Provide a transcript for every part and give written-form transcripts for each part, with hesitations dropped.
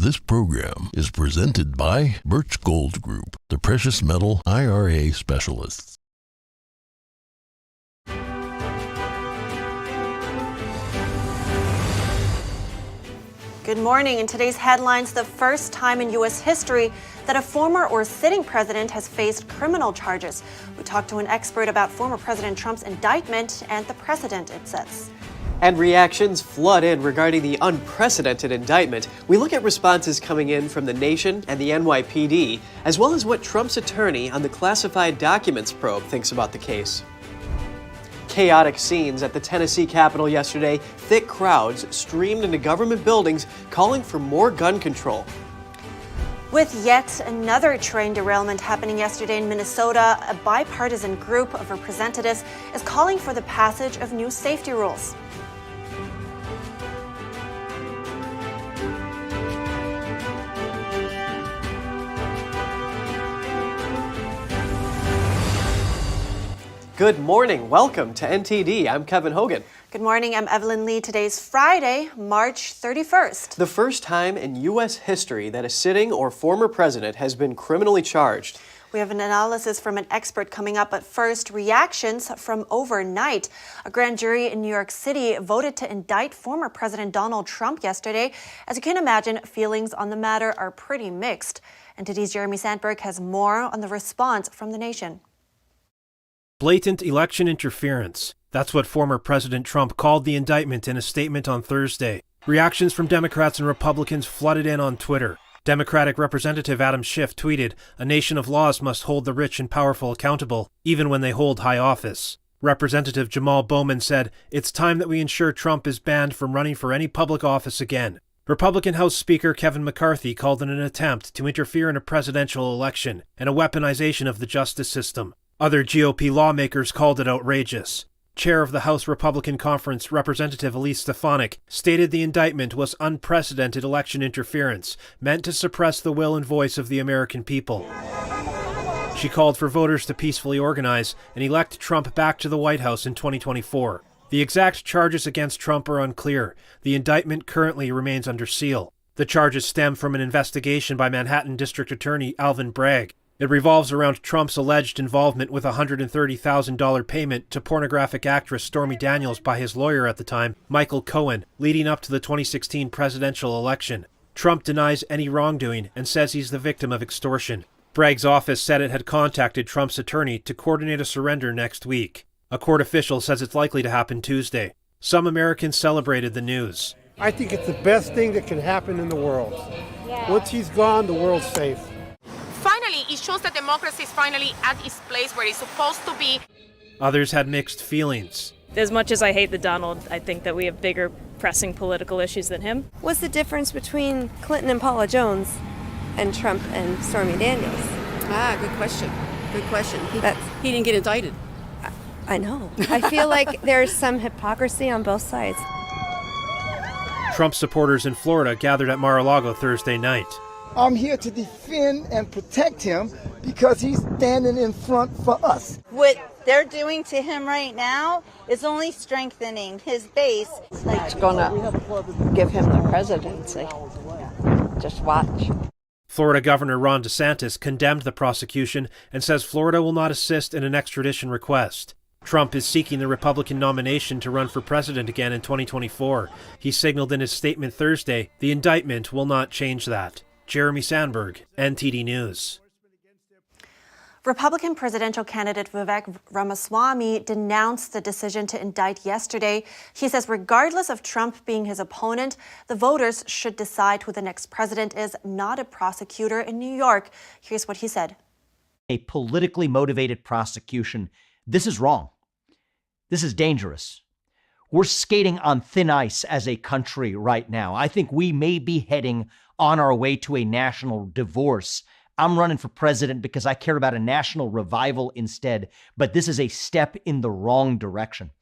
This program is presented by Birch Gold Group, the precious metal IRA specialists. Good morning. In today's headlines, the first time in U.S. history that a former or sitting president has faced criminal charges. We talked to an expert about former President Trump's indictment and the precedent it sets. And reactions flood in regarding the unprecedented indictment. We look at responses coming in from the nation and the NYPD, as well as what Trump's attorney on the classified documents probe thinks about the case. Chaotic scenes at the Tennessee Capitol yesterday. Thick crowds streamed into government buildings calling for more gun control. With yet another train derailment happening yesterday in Minnesota, a bipartisan group of representatives is calling for the passage of new safety rules. Good morning. Welcome to NTD. I'm Kevin Hogan. Good morning. I'm Evelyn Lee. Today's Friday, March 31st. The first time in U.S. history that a sitting or former president has been criminally charged. We have an analysis from an expert coming up, but first, reactions from overnight. A grand jury in New York City voted to indict former President Donald Trump yesterday. As you can imagine, feelings on the matter are pretty mixed. NTD's Jeremy Sandberg has more on the response from the nation. Blatant election interference. That's what former President Trump called the indictment in a statement on Thursday. Reactions from Democrats and Republicans flooded in on Twitter. Democratic Representative Adam Schiff tweeted, "A nation of laws must hold the rich and powerful accountable, even when they hold high office." Representative Jamal Bowman said, "It's time that we ensure Trump is banned from running for any public office again." Republican House Speaker Kevin McCarthy called it an attempt to interfere in a presidential election and a weaponization of the justice system. Other GOP lawmakers called it outrageous. Chair of the House Republican Conference, Representative Elise Stefanik, stated the indictment was unprecedented election interference, meant to suppress the will and voice of the American people. She called for voters to peacefully organize and elect Trump back to the White House in 2024. The exact charges against Trump are unclear. The indictment currently remains under seal. The charges stem from an investigation by Manhattan District Attorney Alvin Bragg. It revolves around Trump's alleged involvement with a $130,000 payment to pornographic actress Stormy Daniels by his lawyer at the time, Michael Cohen, leading up to the 2016 presidential election. Trump denies any wrongdoing and says he's the victim of extortion. Bragg's office said it had contacted Trump's attorney to coordinate a surrender next week. A court official says it's likely to happen Tuesday. Some Americans celebrated the news. I think it's the best thing that can happen in the world. Once he's gone, the world's safe. Finally, it shows that democracy is finally at its place where it's supposed to be. Others had mixed feelings. As much as I hate the Donald, I think that we have bigger pressing political issues than him. What's the difference between Clinton and Paula Jones and Trump and Stormy Daniels? Good question. Good question. He didn't get indicted. I know. I feel like there's some hypocrisy on both sides. Trump supporters in Florida gathered at Mar-a-Lago Thursday night. I'm here to defend and protect him because he's standing in front for us. What they're doing to him right now is only strengthening his base. It's going to give him the presidency. Just watch. Florida Governor Ron DeSantis condemned the prosecution and says Florida will not assist in an extradition request. Trump is seeking the Republican nomination to run for president again in 2024. He signaled in his statement Thursday, the indictment will not change that. Jeremy Sandberg, NTD News. Republican presidential candidate Vivek Ramaswamy denounced the decision to indict yesterday. He says regardless of Trump being his opponent, the voters should decide who the next president is, not a prosecutor in New York. Here's what he said. A politically motivated prosecution. This is wrong. This is dangerous. We're skating on thin ice as a country right now. I think we may be heading on our way to a national divorce. I'm running for president because I care about a national revival instead, but this is a step in the wrong direction.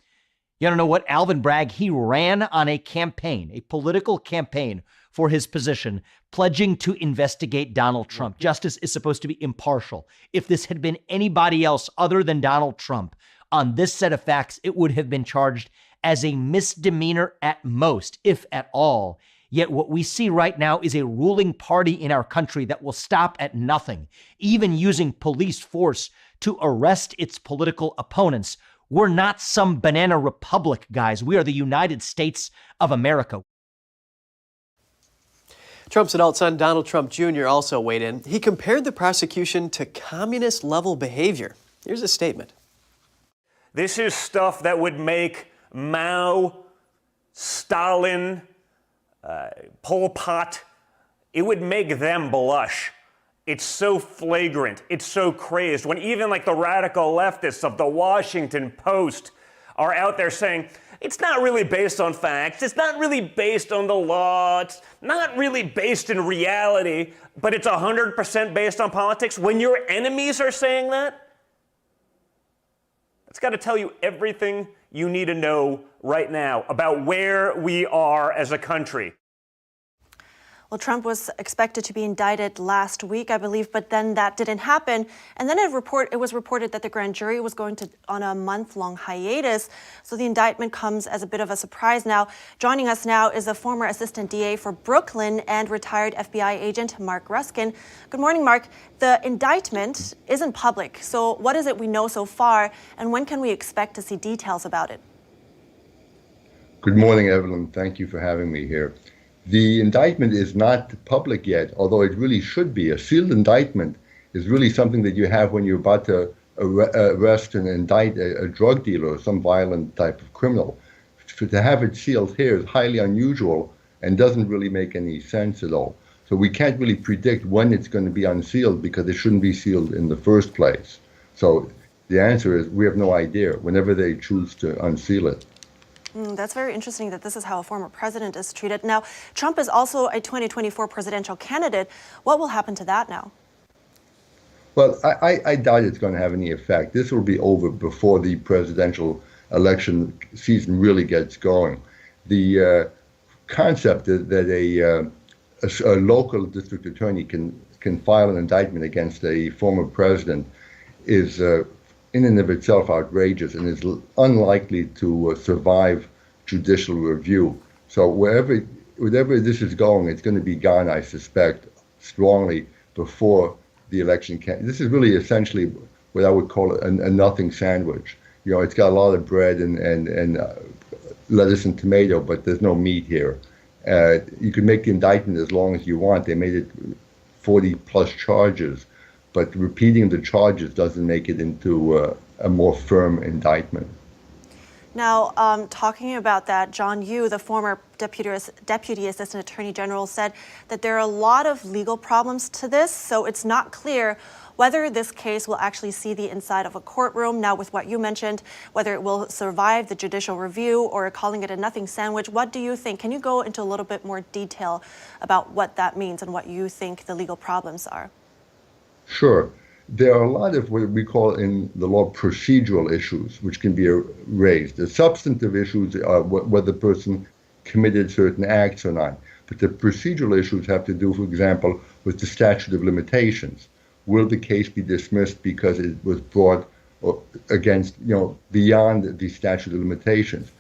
You want to know what? Alvin Bragg, he ran on a campaign, a political campaign for his position, pledging to investigate Donald Trump. Justice is supposed to be impartial. If this had been anybody else other than Donald Trump on this set of facts, it would have been charged as a misdemeanor at most, if at all. Yet what we see right now is a ruling party in our country that will stop at nothing, even using police force to arrest its political opponents. We're not some banana republic, guys. We are the United States of America. Trump's adult son, Donald Trump Jr., also weighed in. He compared the prosecution to communist-level behavior. Here's a statement. This is stuff that would make Mao, Stalin, Pol Pot, it would make them blush. It's so flagrant. It's so crazed. When even like the radical leftists of the Washington Post are out there saying, it's not really based on facts. It's not really based on the law. It's not really based in reality, but it's 100% based on politics. When your enemies are saying that, it's got to tell you everything you need to know right now about where we are as a country. Well, Trump was expected to be indicted last week, I believe, but then that didn't happen. And then it was reported that the grand jury was going on a month-long hiatus. So the indictment comes as a bit of a surprise now. Joining us now is a former assistant DA for Brooklyn and retired FBI agent Mark Ruskin. Good morning, Mark. The indictment isn't public. So what is it we know so far, and when can we expect to see details about it? Good morning, Evelyn. Thank you for having me here. The indictment is not public yet, although it really should be. A sealed indictment is really something that you have when you're about to arrest and indict a drug dealer or some violent type of criminal. To have it sealed here is highly unusual and doesn't really make any sense at all. So we can't really predict when it's going to be unsealed because it shouldn't be sealed in the first place. So the answer is we have no idea whenever they choose to unseal it. That's very interesting that this is how a former president is treated. Now, Trump is also a 2024 presidential candidate. What will happen to that now? Well, I doubt it's going to have any effect. This will be over before the presidential election season really gets going. The concept that a local district attorney can file an indictment against a former president is in and of itself outrageous and is unlikely to survive judicial review. So wherever this is going, it's going to be gone, I suspect, strongly before the election. This is really essentially what I would call a nothing sandwich. You know, it's got a lot of bread and lettuce and tomato, but there's no meat here. You can make the indictment as long as you want. They made it 40 plus charges. But repeating the charges doesn't make it into a more firm indictment. Now, talking about that, John Yoo, the former Deputy Assistant Attorney General, said that there are a lot of legal problems to this, so it's not clear whether this case will actually see the inside of a courtroom. Now, with what you mentioned, whether it will survive the judicial review or calling it a nothing sandwich, what do you think? Can you go into a little bit more detail about what that means and what you think the legal problems are? Sure. There are a lot of what we call in the law procedural issues which can be raised. The substantive issues are whether the person committed certain acts or not. But the procedural issues have to do, for example, with the statute of limitations. Will the case be dismissed because it was brought against, beyond the statute of limitations?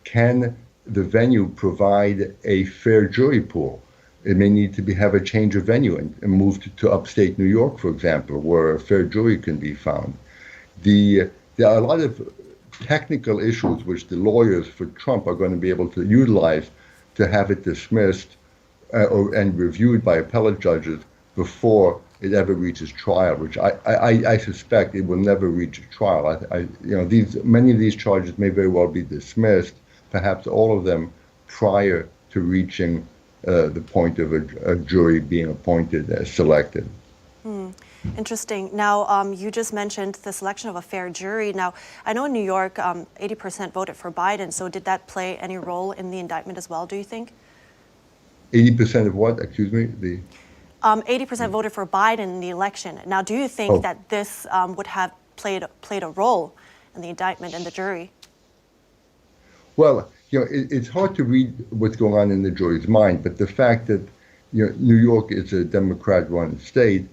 Can the venue provide a fair jury pool? It may need to have a change of venue and move to upstate New York, for example, where a fair jury can be found. There are a lot of technical issues which the lawyers for Trump are going to be able to utilize to have it dismissed and reviewed by appellate judges before it ever reaches trial, which I suspect it will never reach a trial. Many of these charges may very well be dismissed, perhaps all of them prior to reaching the point of a jury being appointed, selected. Interesting. Now, you just mentioned the selection of a fair jury. Now, I know in New York, 80% voted for Biden. So did that play any role in the indictment as well, do you think? 80% of what? Excuse me? 80% voted for Biden in the election. Now, do you think that this would have played a role in the indictment and the jury? Well, it's hard to read what's going on in the jury's mind, but the fact that New York is a Democrat-run state,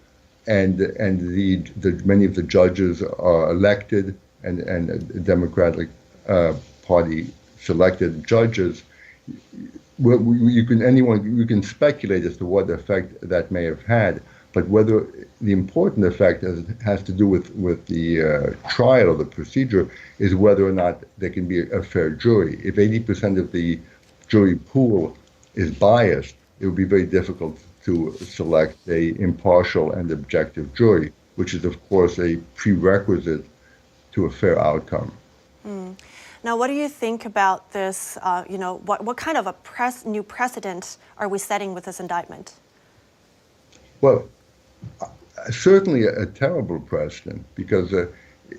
and many of the judges are elected and Democratic Party selected judges, you can speculate as to what effect that may have had, but whether the important effect has to do with the trial or the procedure is whether or not there can be a fair jury. If 80% of the jury pool is biased, it would be very difficult to select a impartial and objective jury, which is, of course, a prerequisite to a fair outcome. Now, what do you think about this? What kind of a new precedent are we setting with this indictment? Well, certainly a terrible precedent, because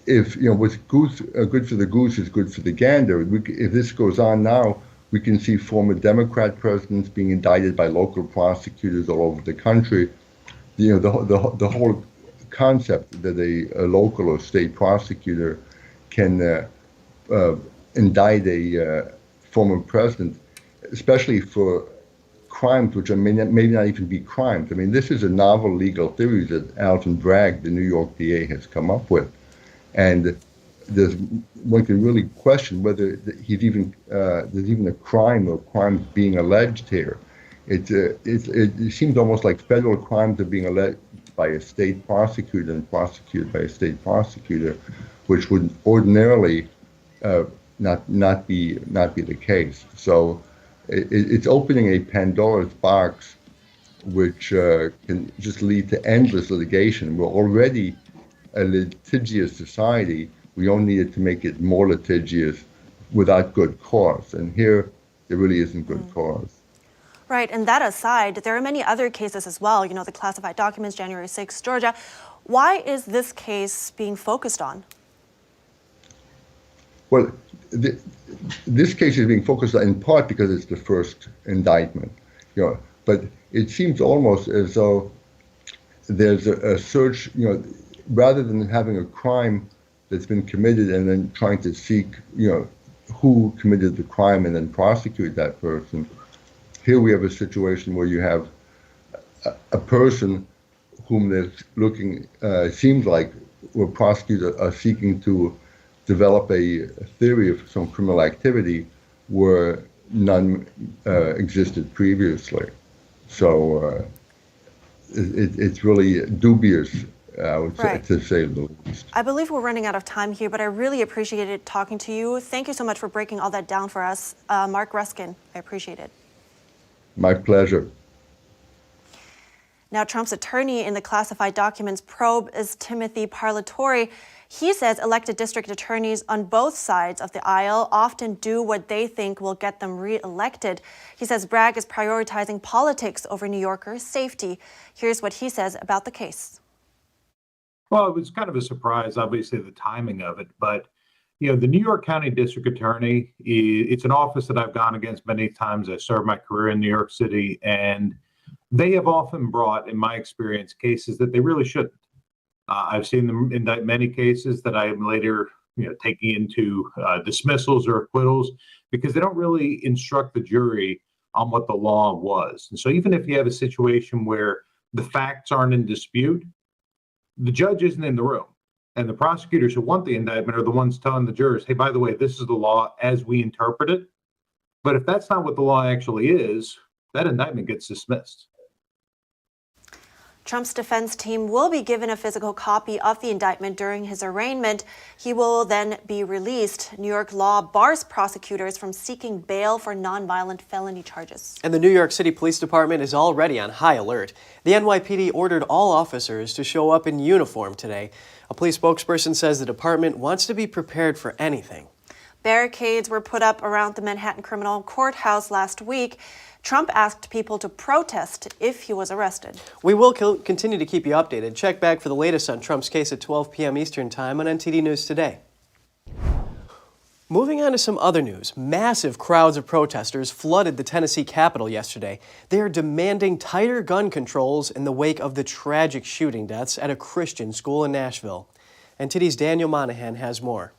if what's good for the goose is good for the gander. If this goes on now, we can see former Democrat presidents being indicted by local prosecutors all over the country. The whole concept that a local or state prosecutor can indict a former president, especially for crimes which may not even be crimes. I mean, this is a novel legal theory that Alvin Bragg, the New York DA, has come up with, and one can really question whether there's even a crime or crimes being alleged here. It seems almost like federal crimes are being alleged by a state prosecutor and prosecuted by a state prosecutor, which would ordinarily not be the case. So it's opening a Pandora's box, which can just lead to endless litigation. We're already a litigious society. We only need to make it more litigious without good cause. And here, there really isn't good cause. Right, and that aside, there are many other cases as well. The classified documents, January 6th, Georgia. Why is this case being focused on? Well, this case is being focused on in part because it's the first indictment. But it seems almost as though there's a search. Rather than having a crime that's been committed and then trying to seek, who committed the crime and then prosecute that person. Here we have a situation where you have a person whom they're looking, seems like where prosecutors are seeking to develop a theory of some criminal activity where none existed previously. So it's really dubious, I would say, to say the least. I believe we're running out of time here, but I really appreciated talking to you. Thank you so much for breaking all that down for us. Mark Ruskin, I appreciate it. My pleasure. Now, Trump's attorney in the classified documents probe is Timothy Parlatore. He says elected district attorneys on both sides of the aisle often do what they think will get them reelected. He says Bragg is prioritizing politics over New Yorkers' safety. Here's what he says about the case. Well, it was kind of a surprise, obviously, the timing of it. But, the New York County District Attorney, it's an office that I've gone against many times. I served my career in New York City, and they have often brought, in my experience, cases that they really shouldn't. I've seen them indict many cases that I am later, taking into dismissals or acquittals because they don't really instruct the jury on what the law was. And so even if you have a situation where the facts aren't in dispute, the judge isn't in the room. And the prosecutors who want the indictment are the ones telling the jurors, hey, by the way, this is the law as we interpret it. But if that's not what the law actually is, that indictment gets dismissed. Trump's defense team will be given a physical copy of the indictment during his arraignment. He will then be released. New York law bars prosecutors from seeking bail for nonviolent felony charges. And the New York City Police Department is already on high alert. The NYPD ordered all officers to show up in uniform today. A police spokesperson says the department wants to be prepared for anything. Barricades were put up around the Manhattan Criminal Courthouse last week. Trump asked people to protest if he was arrested. We will continue to keep you updated. Check back for the latest on Trump's case at 12 p.m. Eastern Time on NTD News Today. Moving on to some other news. Massive crowds of protesters flooded the Tennessee Capitol yesterday. They are demanding tighter gun controls in the wake of the tragic shooting deaths at a Christian school in Nashville. NTD's Daniel Monahan has more.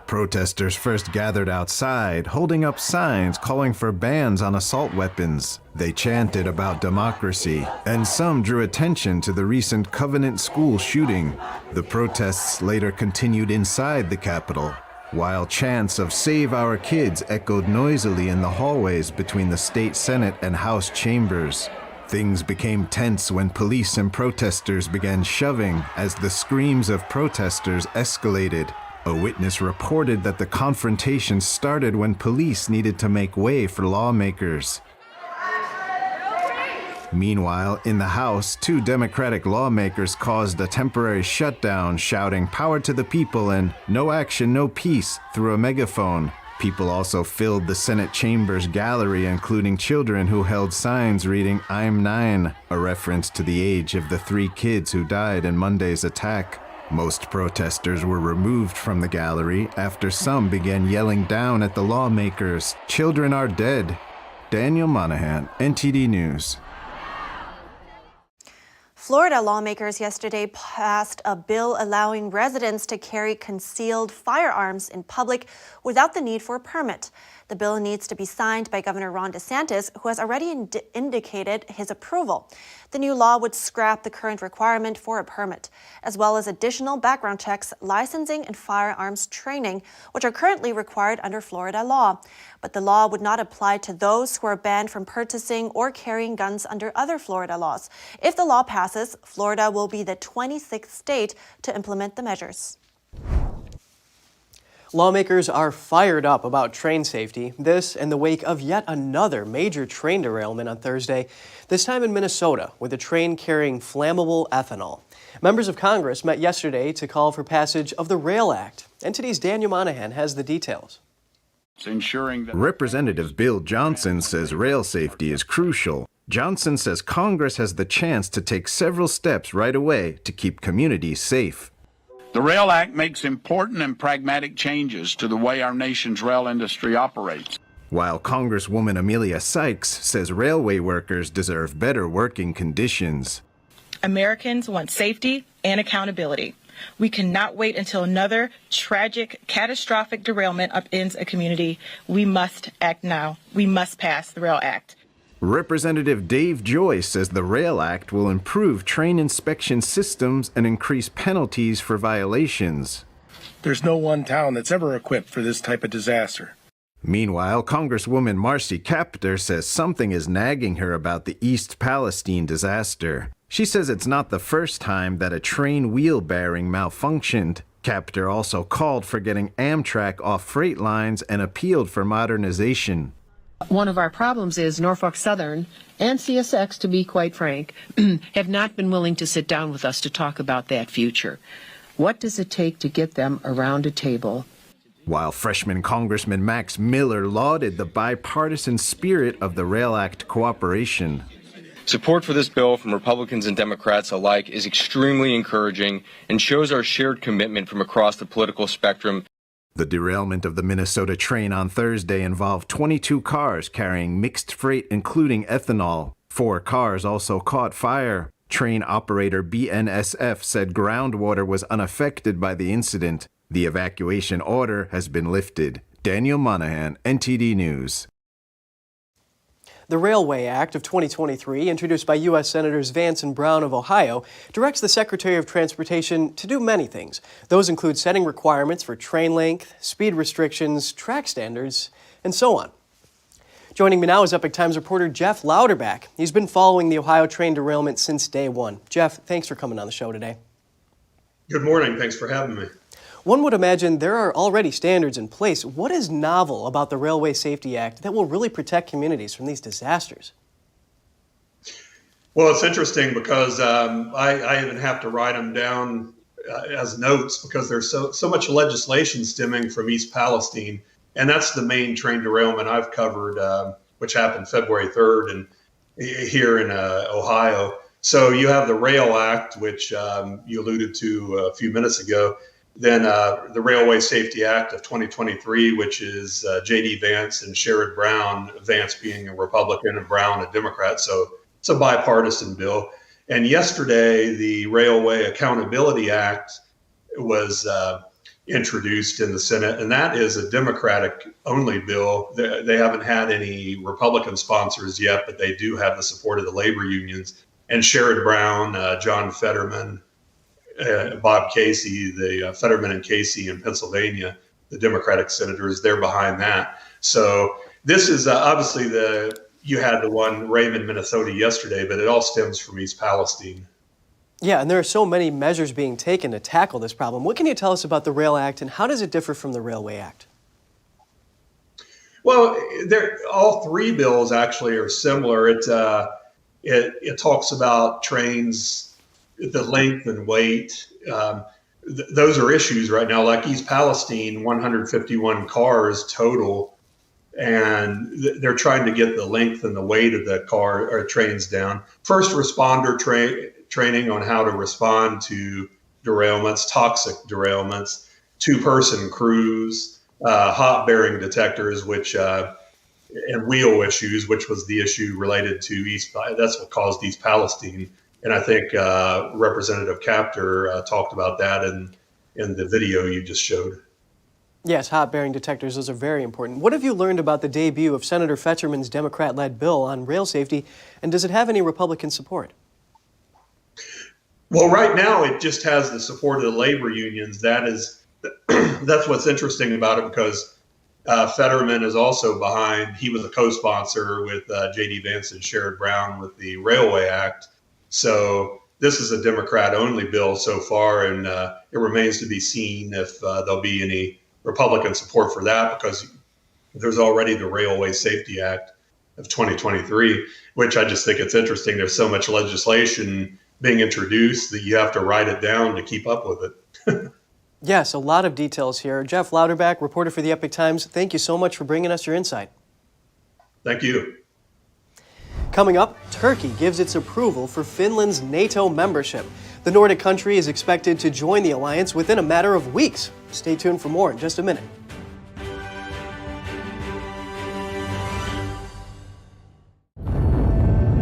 Protesters first gathered outside, holding up signs calling for bans on assault weapons. They chanted about democracy, and some drew attention to the recent Covenant School shooting. The protests later continued inside the Capitol. while chants of "Save Our Kids" echoed noisily in the hallways between the state Senate and House chambers. Things became tense when police and protesters began shoving as the screams of protesters escalated. A witness reported that the confrontation started when police needed to make way for lawmakers. Meanwhile, in the House, 2 Democratic lawmakers caused a temporary shutdown, shouting "Power to the people" and "No action, no peace" through a megaphone. People also filled the Senate chamber's gallery, including children who held signs reading "I'm 9," a reference to the age of the 3 kids who died in Monday's attack. Most protesters were removed from the gallery after some began yelling down at the lawmakers, "Children are dead." Daniel Monahan, NTD News. Florida lawmakers yesterday passed a bill allowing residents to carry concealed firearms in public without the need for a permit. The bill needs to be signed by Governor Ron DeSantis, who has already indicated his approval. The new law would scrap the current requirement for a permit, as well as additional background checks, licensing, and firearms training, which are currently required under Florida law. But the law would not apply to those who are banned from purchasing or carrying guns under other Florida laws. If the law passes, Florida will be the 26th state to implement the measures. Lawmakers are fired up about train safety, this in the wake of yet another major train derailment on Thursday, this time in Minnesota, with a train carrying flammable ethanol. Members of Congress met yesterday to call for passage of the Rail Act. NTD's Daniel Monahan has the details. Representative Bill Johnson says rail safety is crucial. Johnson says Congress has the chance to take several steps right away to keep communities safe. The Rail Act makes important and pragmatic changes to the way our nation's rail industry operates. While Congresswoman Amelia Sykes says railway workers deserve better working conditions. Americans want safety and accountability. We cannot wait until another tragic, catastrophic derailment upends a community. We must act now. We must pass the Rail Act. Representative Dave Joyce says the Rail Act will improve train inspection systems and increase penalties for violations. There's no one town that's ever equipped for this type of disaster. Meanwhile, Congresswoman Marcy Kaptur says something is nagging her about the East Palestine disaster. She says it's not the first time that a train wheel bearing malfunctioned. Kaptur also called for getting Amtrak off freight lines and appealed for modernization. One of our problems is Norfolk Southern and CSX, to be quite frank, have not been willing to sit down with us to talk about that future. What does it take to get them around a table? While freshman Congressman Max Miller lauded the bipartisan spirit of the Rail Act cooperation. Support for this bill from Republicans and Democrats alike is extremely encouraging and shows our shared commitment from across the political spectrum. The derailment of the Minnesota train on Thursday involved 22 cars carrying mixed freight, including ethanol. 4 cars also caught fire. Train operator BNSF said groundwater was unaffected by the incident. The evacuation order has been lifted. Daniel Monahan, NTD News. The Railway Act of 2023, introduced by U.S. Senators Vance and Brown of Ohio, directs the Secretary of Transportation to do many things. Those include setting requirements for train length, speed restrictions, track standards, and so on. Joining me now is Epoch Times reporter Jeff Louderback. He's been following the Ohio train derailment since day one. Jeff, thanks for coming on the show today. Good morning. Thanks for having me. One would imagine there are already standards in place. What is novel about the Railway Safety Act that will really protect communities from these disasters? Well, it's interesting because I even have to write them down as notes because there's so much legislation stemming from East Palestine. And that's the main train derailment I've covered, which happened February 3rd and here in Ohio. So you have the Rail Act, which you alluded to a few minutes ago. Then the Railway Safety Act of 2023, which is J.D. Vance and Sherrod Brown, Vance being a Republican and Brown a Democrat. So it's a bipartisan bill. And yesterday, the Railway Accountability Act was introduced in the Senate, and that is a Democratic-only bill. They haven't had any Republican sponsors yet, but they do have the support of the labor unions. And Sherrod Brown, John Fetterman, Bob Casey, the Fetterman and Casey in Pennsylvania, the Democratic senators. They're behind that. So this is obviously you had the one Raymond, Minnesota yesterday, but it all stems from East Palestine. Yeah, and there are so many measures being taken to tackle this problem. What can you tell us about the Rail Act, and how does it differ from the Railway Act? Well, all three bills actually are similar. It talks about trains, the length and weight. Those are issues right now. Like East Palestine, 151 cars total, and they're trying to get the length and the weight of the car or trains down. First responder training on how to respond to derailments, toxic derailments, two-person crews, hot bearing detectors, and wheel issues, which was the issue related to that's what caused East Palestine. And I think Representative Capter talked about that in the video you just showed. Yes, hot bearing detectors, those are very important. What have you learned about the debut of Senator Fetterman's Democrat-led bill on rail safety, and does it have any Republican support? Well, right now it just has the support of the labor unions. That's what's interesting about it, because Fetterman is also behind. He was a co-sponsor with J.D. Vance and Sherrod Brown with the Railway Act. So this is a Democrat-only bill so far, and it remains to be seen if there'll be any Republican support for that, because there's already the Railway Safety Act of 2023, which I just think it's interesting. There's so much legislation being introduced that you have to write it down to keep up with it. Yes, a lot of details here. Jeff Louderback, reporter for the Epoch Times, thank you so much for bringing us your insight. Thank you. Coming up, Turkey gives its approval for Finland's NATO membership. The Nordic country is expected to join the alliance within a matter of weeks. Stay tuned for more in just a minute.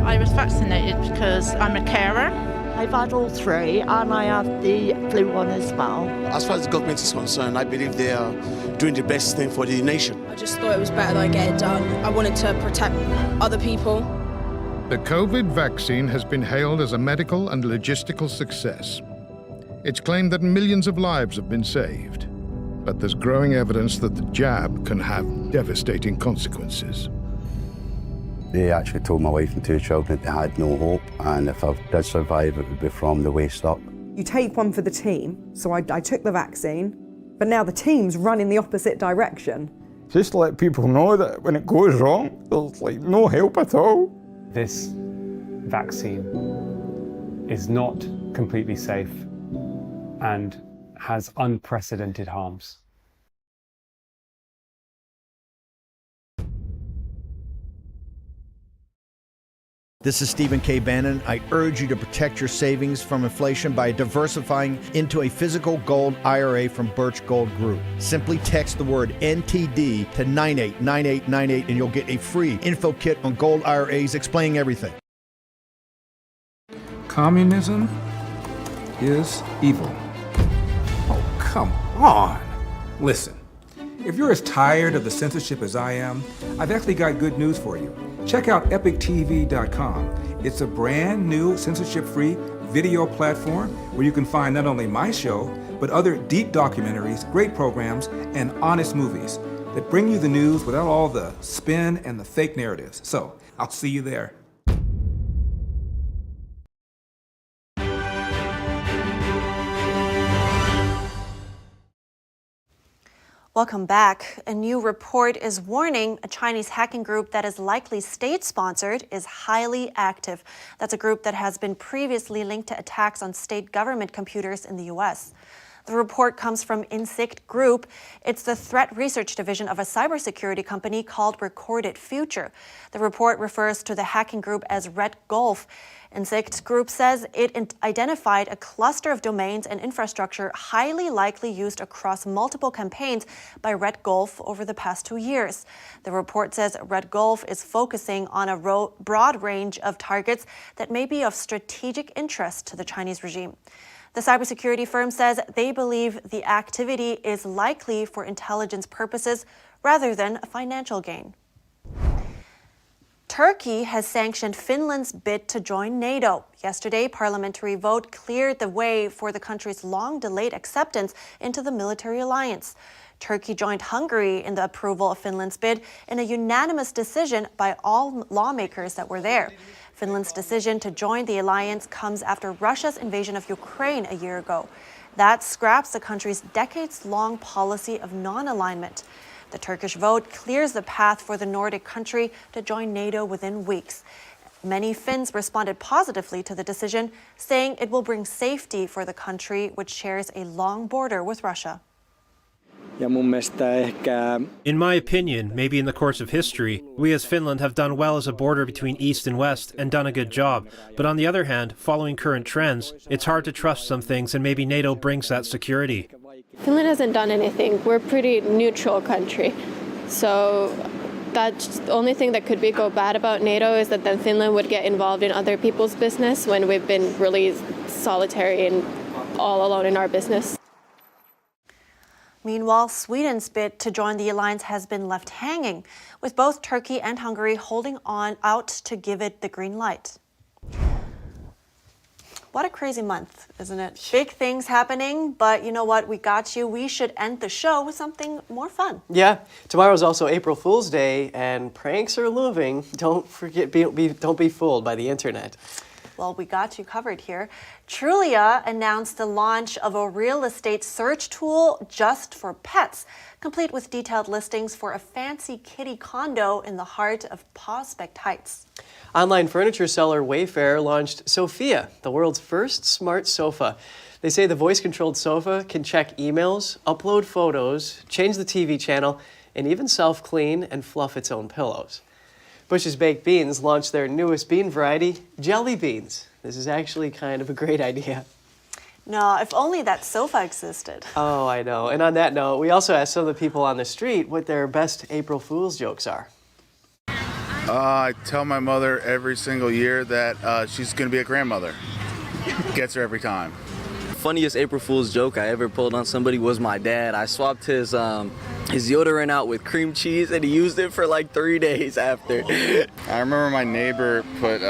I was vaccinated because I'm a carer. I've had all three, and I have the flu one as well. As far as the government is concerned, I believe they are doing the best thing for the nation. I just thought it was better that I get it done. I wanted to protect other people. The COVID vaccine has been hailed as a medical and logistical success. It's claimed that millions of lives have been saved, but there's growing evidence that the jab can have devastating consequences. They actually told my wife and two children they had no hope, and if I did survive, it would be from the waist up. You take one for the team, so I took the vaccine, but now the team's running the opposite direction. Just to let people know that when it goes wrong, there's like no help at all. This vaccine is not completely safe and has unprecedented harms. This is Stephen K. Bannon. I urge you to protect your savings from inflation by diversifying into a physical gold IRA from Birch Gold Group. Simply text the word NTD to 989898 and you'll get a free info kit on gold IRAs explaining everything. Communism is evil. Oh, come on. Listen, if you're as tired of the censorship as I am, I've actually got good news for you. Check out EpicTV.com. It's a brand new censorship-free video platform where you can find not only my show, but other deep documentaries, great programs, and honest movies that bring you the news without all the spin and the fake narratives. So, I'll see you there. Welcome back. A new report is warning a Chinese hacking group that is likely state-sponsored is highly active. That's a group that has been previously linked to attacks on state government computers in the U.S. The report comes from Indicted Group. It's the threat research division of a cybersecurity company called Recorded Future. The report refers to the hacking group as Red Gulf. Indicted Group says it identified a cluster of domains and infrastructure highly likely used across multiple campaigns by Red Gulf over the past 2 years. The report says Red Gulf is focusing on a broad range of targets that may be of strategic interest to the Chinese regime. The cybersecurity firm says they believe the activity is likely for intelligence purposes rather than a financial gain. Turkey has sanctioned Finland's bid to join NATO. Yesterday, parliamentary vote cleared the way for the country's long-delayed acceptance into the military alliance. Turkey joined Hungary in the approval of Finland's bid in a unanimous decision by all lawmakers that were there. Finland's decision to join the alliance comes after Russia's invasion of Ukraine a year ago. That scraps the country's decades-long policy of non-alignment. The Turkish vote clears the path for the Nordic country to join NATO within weeks. Many Finns responded positively to the decision, saying it will bring safety for the country, which shares a long border with Russia. In my opinion, maybe in the course of history, we as Finland have done well as a border between East and West and done a good job. But on the other hand, following current trends, it's hard to trust some things, and maybe NATO brings that security. Finland hasn't done anything. We're a pretty neutral country. So that's the only thing that could go bad about NATO is that then Finland would get involved in other people's business when we've been really solitary and all alone in our business. Meanwhile, Sweden's bid to join the alliance has been left hanging, with both Turkey and Hungary holding on out to give it the green light. What a crazy month, isn't it? Big things happening, but you know what? We got you. We should end the show with something more fun. Yeah, tomorrow's also April Fool's Day, and pranks are looming. Don't forget, don't be fooled by the internet. Well, we got you covered here. Trulia announced the launch of a real estate search tool just for pets, complete with detailed listings for a fancy kitty condo in the heart of Prospect Heights. Online furniture seller Wayfair launched Sophia, the world's first smart sofa. They say the voice-controlled sofa can check emails, upload photos, change the TV channel, and even self-clean and fluff its own pillows. Bush's Baked Beans launched their newest bean variety, jelly beans. This is actually kind of a great idea. No, if only that sofa existed. Oh, I know. And on that note, we also asked some of the people on the street what their best April Fool's jokes are. I tell my mother every single year that she's going to be a grandmother. Gets her every time. Funniest April Fool's joke I ever pulled on somebody was my dad. I swapped his deodorant out with cream cheese, and he used it for like 3 days after. I remember my neighbor put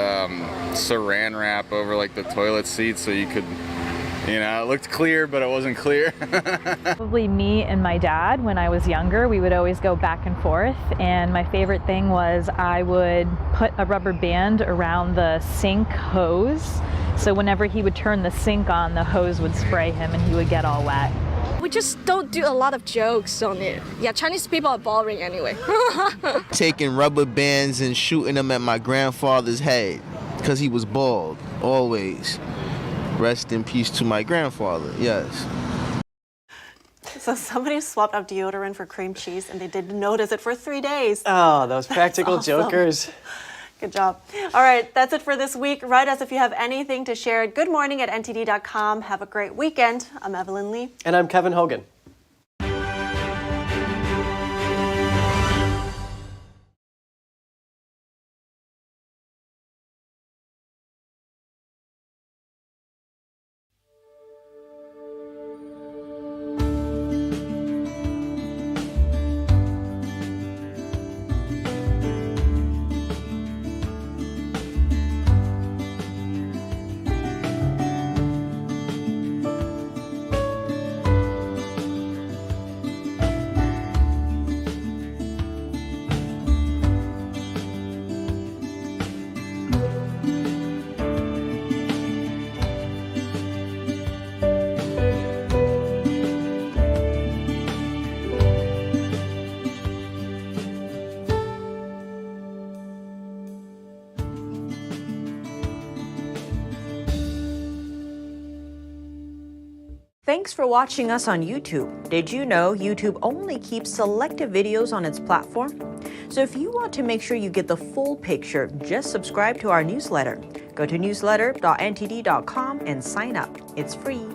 saran wrap over like the toilet seat so you could, you know, it looked clear, but it wasn't clear. Probably me and my dad. When I was younger, we would always go back and forth, and my favorite thing was I would put a rubber band around the sink hose, so whenever he would turn the sink on, the hose would spray him and he would get all wet. We just don't do a lot of jokes on it. Yeah, Chinese people are boring anyway. Taking rubber bands and shooting them at my grandfather's head because he was bald, always. Rest in peace to my grandfather, yes. So somebody swapped out deodorant for cream cheese and they didn't notice it for 3 days. Oh, those practical jokers. Good job. All right, that's it for this week. Write us if you have anything to share at goodmorning@ntd.com. Have a great weekend. I'm Evelyn Lee. And I'm Kevin Hogan. Thanks for watching us on YouTube. Did you know YouTube only keeps selected videos on its platform? So if you want to make sure you get the full picture, just subscribe to our newsletter. Go to newsletter.ntd.com and sign up. It's free.